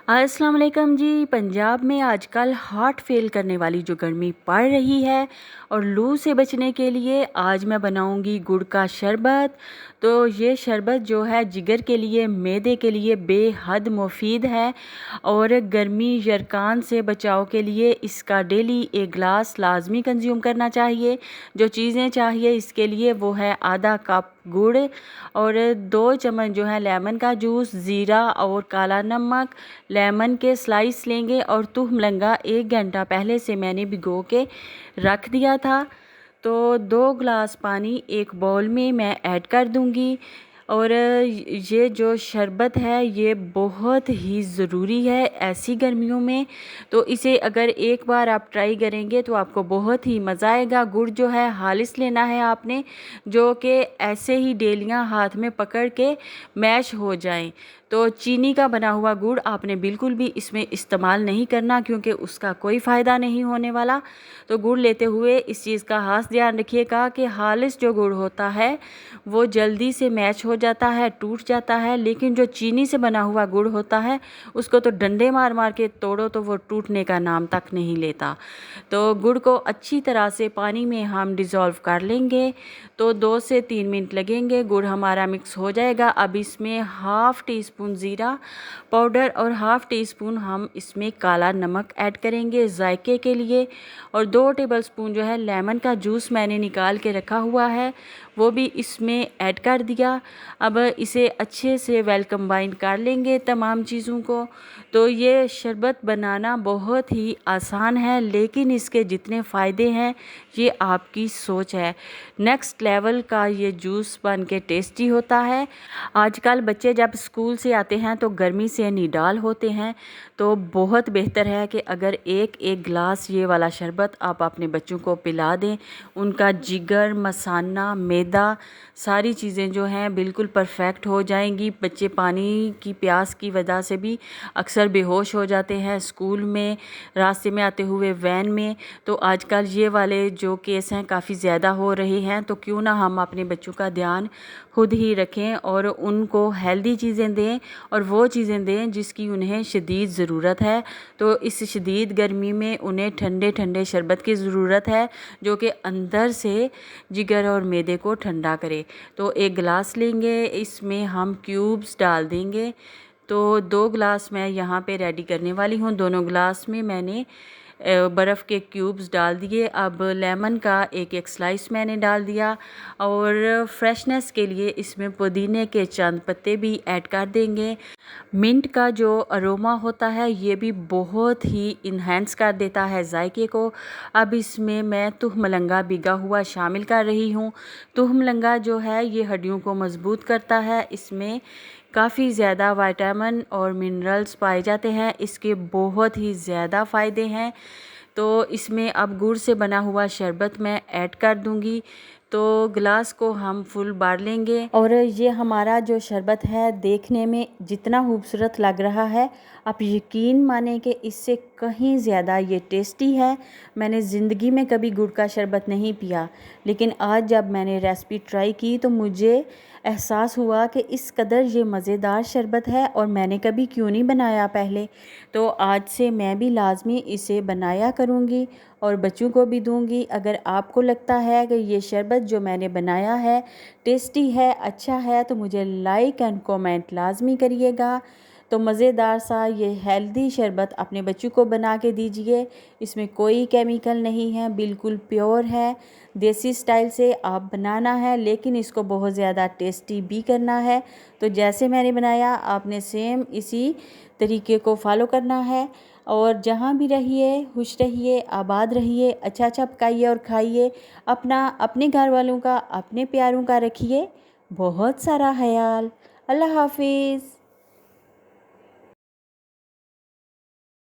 अस्सलाम वालेकुम जी। पंजाब में आजकल हार्ट फेल करने वाली जो गर्मी पड़ रही है और लू से बचने के लिए आज मैं बनाऊंगी गुड़ का शरबत। तो ये शरबत जो है जिगर के लिए, मैदे के लिए बेहद मुफीद है और गर्मी यरकान से बचाव के लिए इसका डेली एक गिलास लाजमी कंज्यूम करना चाहिए। जो चीज़ें चाहिए इसके लिए वो है आधा कप गुड़ और 2 चम्मच जो है लेमन का जूस, ज़ीरा और काला नमक। लेमन के स्लाइस लेंगे और तुहमलंगा 1 घंटा पहले से मैंने भिगो के रख दिया था। तो 2 गिलास पानी एक बाउल में मैं ऐड कर दूंगी। और ये जो शरबत है ये बहुत ही ज़रूरी है ऐसी गर्मियों में। तो इसे अगर एक बार आप ट्राई करेंगे तो आपको बहुत ही मज़ा आएगा। गुड़ जो है हालिस लेना है आपने, जो कि ऐसे ही डेलियां हाथ में पकड़ के मैश हो जाएं। तो चीनी का बना हुआ गुड़ आपने बिल्कुल भी इसमें इस्तेमाल नहीं करना, क्योंकि उसका कोई फ़ायदा नहीं होने वाला। तो गुड़ लेते हुए इस चीज़ का खास ध्यान रखिएगा कि हालिस जो गुड़ होता है वो जल्दी से मैच हो जाता है, टूट जाता है, लेकिन जो चीनी से बना हुआ गुड़ होता है उसको तो डंडे मार मार के तोड़ो तो वो टूटने का नाम तक नहीं लेता। तो गुड़ को अच्छी तरह से पानी में हम डिज़ोल्व कर लेंगे। तो 2 से 3 मिनट लगेंगे, गुड़ हमारा मिक्स हो जाएगा। अब इसमें हाफ़ टी स्पून ज़ीरा पाउडर और हाफ़ टी स्पून हम इसमें काला नमक ऐड करेंगे जायके के लिए। और 2 टेबलस्पून जो है लेमन का जूस मैंने निकाल के रखा हुआ है वो भी इसमें ऐड कर दिया। अब इसे अच्छे से वेल कंबाइन कर लेंगे तमाम चीज़ों को। तो ये शरबत बनाना बहुत ही आसान है, लेकिन इसके जितने फ़ायदे हैं ये आपकी सोच है। नेक्स्ट लेवल का ये जूस बन के टेस्टी होता है। आजकल बच्चे जब स्कूल से आते हैं तो गर्मी से निडाल होते हैं, तो बहुत बेहतर है कि अगर एक एक गिलास ये वाला शरबत आप अपने बच्चों को पिला दें। उनका जिगर, मसाना, मैदा सारी चीज़ें जो हैं बिल्कुल परफेक्ट हो जाएंगी। बच्चे पानी की प्यास की वजह से भी अक्सर बेहोश हो जाते हैं स्कूल में, रास्ते में आते हुए वैन में। तो आजकल ये वाले जो केस हैं काफ़ी ज़्यादा हो रहे हैं। तो क्यों ना हम अपने बच्चों का ध्यान खुद ही रखें और उनको हेल्दी चीज़ें दें और वो चीज़ें दें जिसकी उन्हें शदीद ज़रूरत है। तो इस शदीद गर्मी में उन्हें ठंडे ठंडे शरबत की ज़रूरत है जो कि अंदर से जिगर और मैदे को ठंडा करे। तो एक गिलास लेंगे, इसमें हम क्यूब्स डाल देंगे। तो 2 गिलास मैं यहाँ पे रेडी करने वाली हूँ। दोनों गिलास में मैंने बर्फ़ के क्यूब्स डाल दिए। अब लेमन का एक एक स्लाइस मैंने डाल दिया और फ्रेशनेस के लिए इसमें पुदीने के चंद पत्ते भी ऐड कर देंगे। मिंट का जो अरोमा होता है ये भी बहुत ही इन्हेंस कर देता है जायके को। अब इसमें मैं तुहमलंगा भिगा हुआ शामिल कर रही हूँ। तुहमलंगा जो है ये हड्डियों को मज़बूत करता है। इसमें काफ़ी ज़्यादा विटामिन और मिनरल्स पाए जाते हैं। इसके बहुत ही ज़्यादा फ़ायदे हैं। तो इसमें अब गुड़ से बना हुआ शरबत मैं ऐड कर दूंगी। तो गिलास को हम फुल भर लेंगे। और ये हमारा जो शरबत है देखने में जितना खूबसूरत लग रहा है, आप यकीन माने कि इससे कहीं ज़्यादा ये टेस्टी है। मैंने ज़िंदगी में कभी गुड़ का शरबत नहीं पिया, लेकिन आज जब मैंने रेसिपी ट्राई की तो मुझे एहसास हुआ कि इस कदर ये मज़ेदार शरबत है और मैंने कभी क्यों नहीं बनाया पहले। तो आज से मैं भी लाजमी इसे बनाया करूँगी और बच्चों को भी दूंगी। अगर आपको लगता है कि ये शरबत जो मैंने बनाया है टेस्टी है, अच्छा है, तो मुझे लाइक एंड कमेंट लाजमी करिएगा। तो मज़ेदार सा ये हेल्दी शरबत अपने बच्चों को बना के दीजिए। इसमें कोई केमिकल नहीं है, बिल्कुल प्योर है। देसी स्टाइल से आप बनाना है, लेकिन इसको बहुत ज़्यादा टेस्टी भी करना है। तो जैसे मैंने बनाया आपने सेम इसी तरीके को फॉलो करना है। और जहाँ भी रहिए खुश रहिए, आबाद रहिए, अच्छा अच्छा पकाइए और खाइए। अपना, अपने घर वालों का, अपने प्यारों का रखिए बहुत सारा ख्याल। अल्लाह हाफिज़।